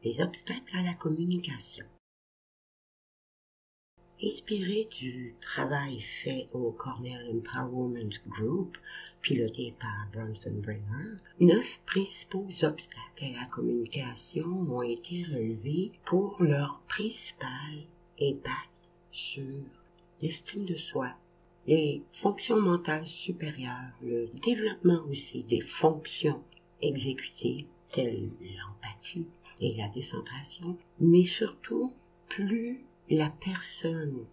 Les obstacles à la communication. Inspiré du travail fait au Cornell Empowerment Group, piloté par Bronson Bremer, 9 principaux obstacles à la communication ont été relevés pour leur principal impact sur l'estime de soi, les fonctions mentales supérieures, le développement aussi des fonctions exécutives telles l'empathie et la décentration, mais surtout plus la personne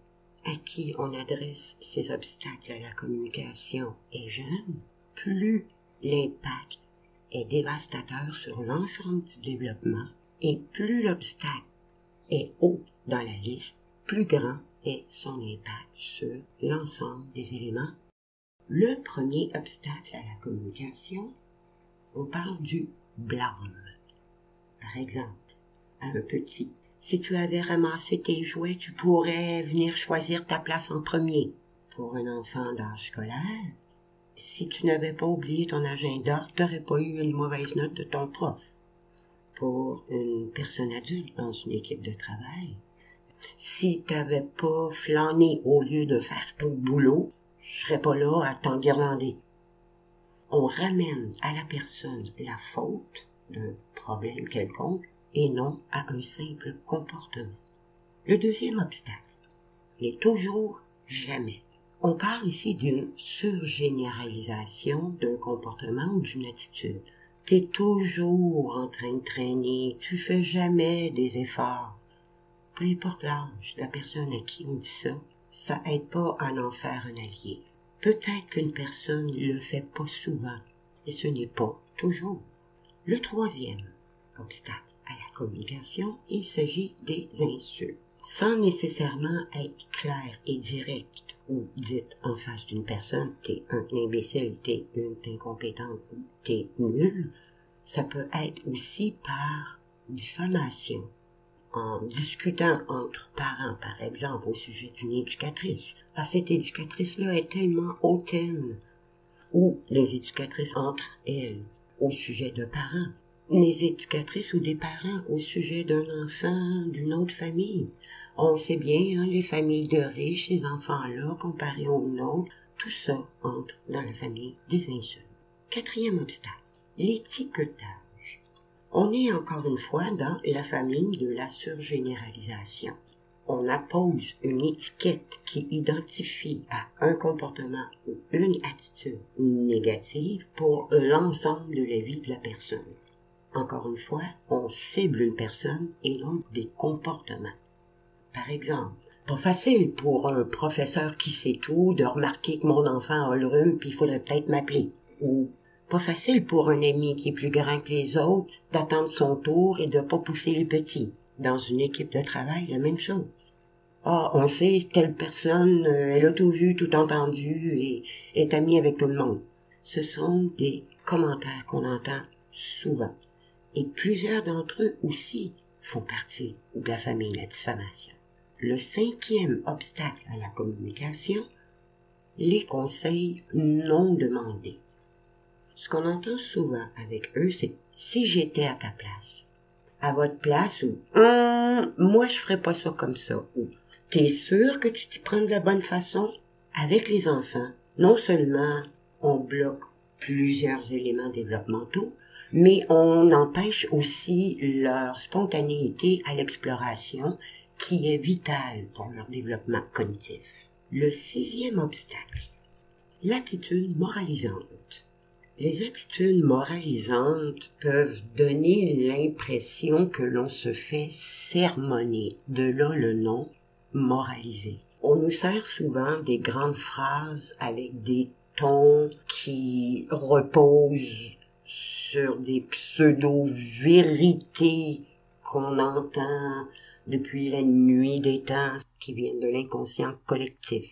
à qui on adresse ces obstacles à la communication est jeune, plus l'impact est dévastateur sur l'ensemble du développement et plus l'obstacle est haut dans la liste, plus grand est son impact sur l'ensemble des éléments. Le premier obstacle à la communication, on parle du blâme. Par exemple, à un petit, si tu avais ramassé tes jouets, tu pourrais venir choisir ta place en premier. Pour un enfant d'âge scolaire, si tu n'avais pas oublié ton agenda, tu n'aurais pas eu une mauvaise note de ton prof. Pour une personne adulte dans une équipe de travail, si tu n'avais pas flâné au lieu de faire ton boulot, je serais pas là à t'enguirlander. On ramène à la personne la faute d'un problème quelconque et non à un simple comportement. Le deuxième obstacle, les toujours jamais. On parle ici d'une surgénéralisation d'un comportement ou d'une attitude. Tu es toujours en train de traîner, tu fais jamais des efforts. Peu importe l'âge de la personne à qui on dit ça, ça aide pas à en faire un allié. Peut-être qu'une personne le fait pas souvent, et ce n'est pas toujours. Le troisième obstacle à la communication, il s'agit des insultes. Sans nécessairement être clair et direct ou dites en face d'une personne, t'es un imbécile, t'es une incompétente, t'es nul, ça peut être aussi par diffamation. En discutant entre parents, par exemple, au sujet d'une éducatrice. Ah, cette éducatrice-là est tellement hautaine. Ou les éducatrices entre elles, au sujet de parents. Les éducatrices ou des parents au sujet d'un enfant d'une autre famille. On sait bien, les familles de riches, ces enfants-là, comparés aux nôtres, tout ça entre dans la famille des insultes. Quatrième obstacle, l'étiquetage. On est encore une fois dans la famille de la surgénéralisation. On appose une étiquette qui identifie à un comportement ou une attitude négative pour l'ensemble de la vie de la personne. Encore une fois, on cible une personne et non des comportements. Par exemple, pas facile pour un professeur qui sait tout de remarquer que mon enfant a le rhume puis il faudrait peut-être m'appeler. Ou pas facile pour un ami qui est plus grand que les autres d'attendre son tour et de pas pousser les petits. Dans une équipe de travail, la même chose. Ah, on sait, telle personne, elle a tout vu, tout entendu et est amie avec tout le monde. Ce sont des commentaires qu'on entend souvent. Et plusieurs d'entre eux aussi font partie de la famille de la diffamation. Le cinquième obstacle à la communication, les conseils non demandés. Ce qu'on entend souvent avec eux, c'est « si j'étais à ta place », à votre place ou « moi je ferais pas ça comme ça » ou « t'es sûr que tu t'y prends de la bonne façon ?» Avec les enfants, non seulement on bloque plusieurs éléments développementaux, mais on empêche aussi leur spontanéité à l'exploration qui est vitale pour leur développement cognitif. Le sixième obstacle, l'attitude moralisante. Les attitudes moralisantes peuvent donner l'impression que l'on se fait sermonner, de là le nom moraliser. On nous sert souvent des grandes phrases avec des tons qui reposent sur des pseudo-vérités qu'on entend depuis la nuit des temps qui viennent de l'inconscient collectif.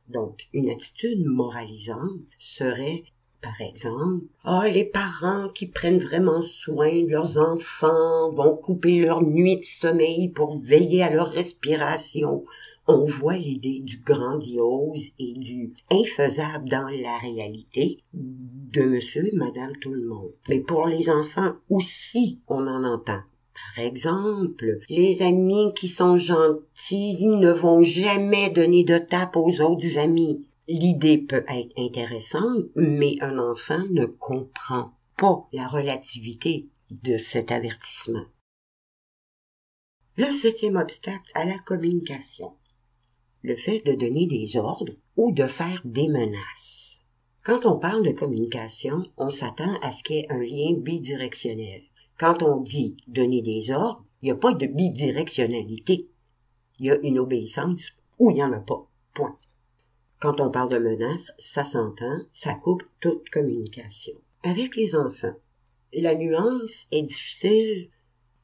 Donc, une attitude moralisante serait, par exemple, les parents qui prennent vraiment soin de leurs enfants vont couper leur nuit de sommeil pour veiller à leur respiration. On voit l'idée du grandiose et du infaisable dans la réalité de monsieur et madame tout le monde. Mais pour les enfants aussi, on en entend. Par exemple, les amis qui sont gentils ne vont jamais donner de tape aux autres amis. L'idée peut être intéressante, mais un enfant ne comprend pas la relativité de cet avertissement. Le 7e obstacle à la communication. Le fait de donner des ordres ou de faire des menaces. Quand on parle de communication, on s'attend à ce qu'il y ait un lien bidirectionnel. Quand on dit donner des ordres, il n'y a pas de bidirectionnalité. Il y a une obéissance ou il n'y en a pas. Point. Quand on parle de menaces, ça s'entend, ça coupe toute communication. Avec les enfants, la nuance est difficile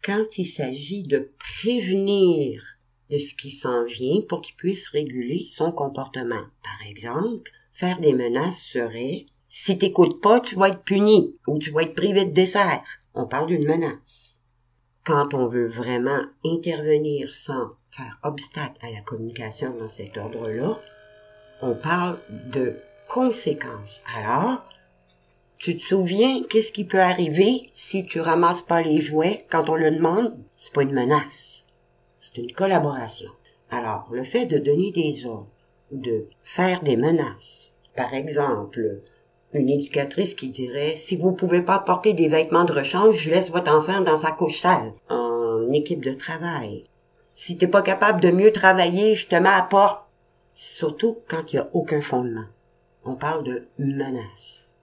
quand il s'agit de prévenir de ce qui s'en vient pour qu'il puisse réguler son comportement. Par exemple, faire des menaces serait « si t'écoutes pas, tu vas être puni ou tu vas être privé de dessert ». On parle d'une menace. Quand on veut vraiment intervenir sans faire obstacle à la communication dans cet ordre-là, on parle de conséquences. Alors, tu te souviens qu'est-ce qui peut arriver si tu ramasses pas les jouets quand on le demande? C'est pas une menace. C'est une collaboration. Alors, le fait de donner des ordres, de faire des menaces, par exemple, une éducatrice qui dirait « si vous pouvez pas porter des vêtements de rechange, je laisse votre enfant dans sa couche sale. » En équipe de travail. « Si t'es pas capable de mieux travailler, je te mets à porte. » Surtout quand il y a aucun fondement. On parle de menaces.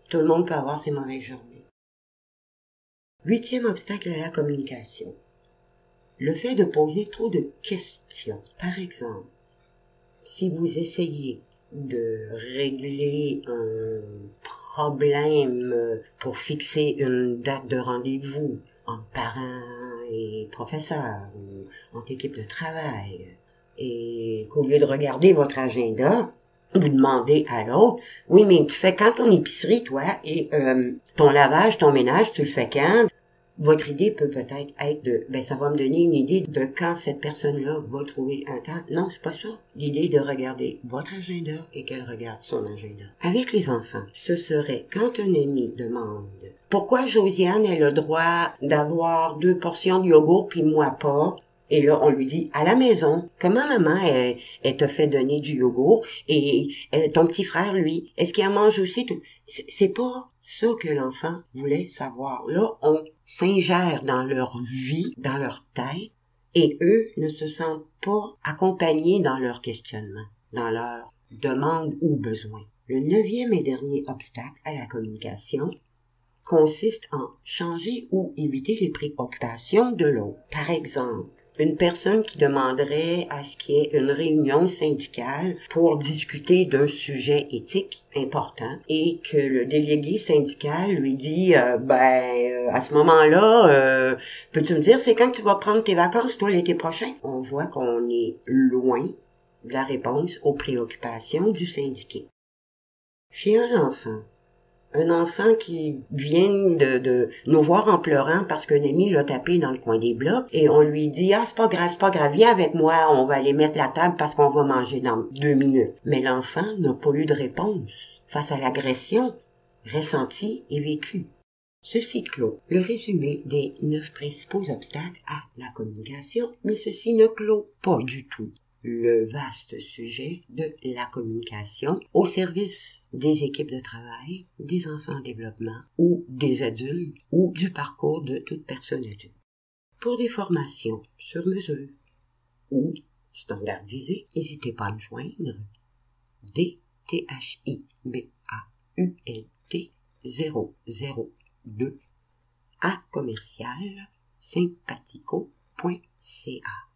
Tout le monde peut avoir ses mauvaises journées. 8e obstacle à la communication. Le fait de poser trop de questions. Par exemple, si vous essayez de régler un problème pour fixer une date de rendez-vous entre parents et professeurs ou entre équipes de travail, et qu'au lieu de regarder votre agenda, vous demandez à l'autre, oui, mais tu fais quand ton épicerie, toi, et ton lavage, ton ménage, tu le fais quand? Votre idée peut peut-être être de, ça va me donner une idée de quand cette personne-là va trouver un temps. Non, c'est pas ça. L'idée est de regarder votre agenda et qu'elle regarde son agenda. Avec les enfants, ce serait quand un ami demande, pourquoi Josiane a le droit d'avoir 2 portions de yogourt puis moi pas? Et là, on lui dit, à la maison, comment maman, elle t'a fait donner du yogourt? Et ton petit frère, lui, est-ce qu'il en mange aussi? C'est pas ça que l'enfant voulait savoir. Là, on s'ingère dans leur vie, dans leur tête, et eux ne se sentent pas accompagnés dans leur questionnement, dans leur demande ou besoin. Le 9e et dernier obstacle à la communication consiste en changer ou éviter les préoccupations de l'autre. Par exemple, une personne qui demanderait à ce qu'il y ait une réunion syndicale pour discuter d'un sujet éthique important et que le délégué syndical lui dit à ce moment-là, peux-tu me dire c'est quand tu vas prendre tes vacances toi l'été prochain? On voit qu'on est loin de la réponse aux préoccupations du syndiqué. Chez un enfant qui vient de nous voir en pleurant parce qu'un ami l'a tapé dans le coin des blocs et on lui dit « Ah, c'est pas grave, viens avec moi, on va aller mettre la table parce qu'on va manger dans 2 minutes. » Mais l'enfant n'a pas eu de réponse face à l'agression ressentie et vécue. Ceci clôt le résumé des 9 principaux obstacles à la communication, mais ceci ne clôt pas du tout le vaste sujet de la communication au service des équipes de travail, des enfants en développement ou des adultes ou du parcours de toute personne adulte. Pour des formations sur mesure ou standardisées, n'hésitez pas à me joindre DTHIBAULT002 @sympathico.ca.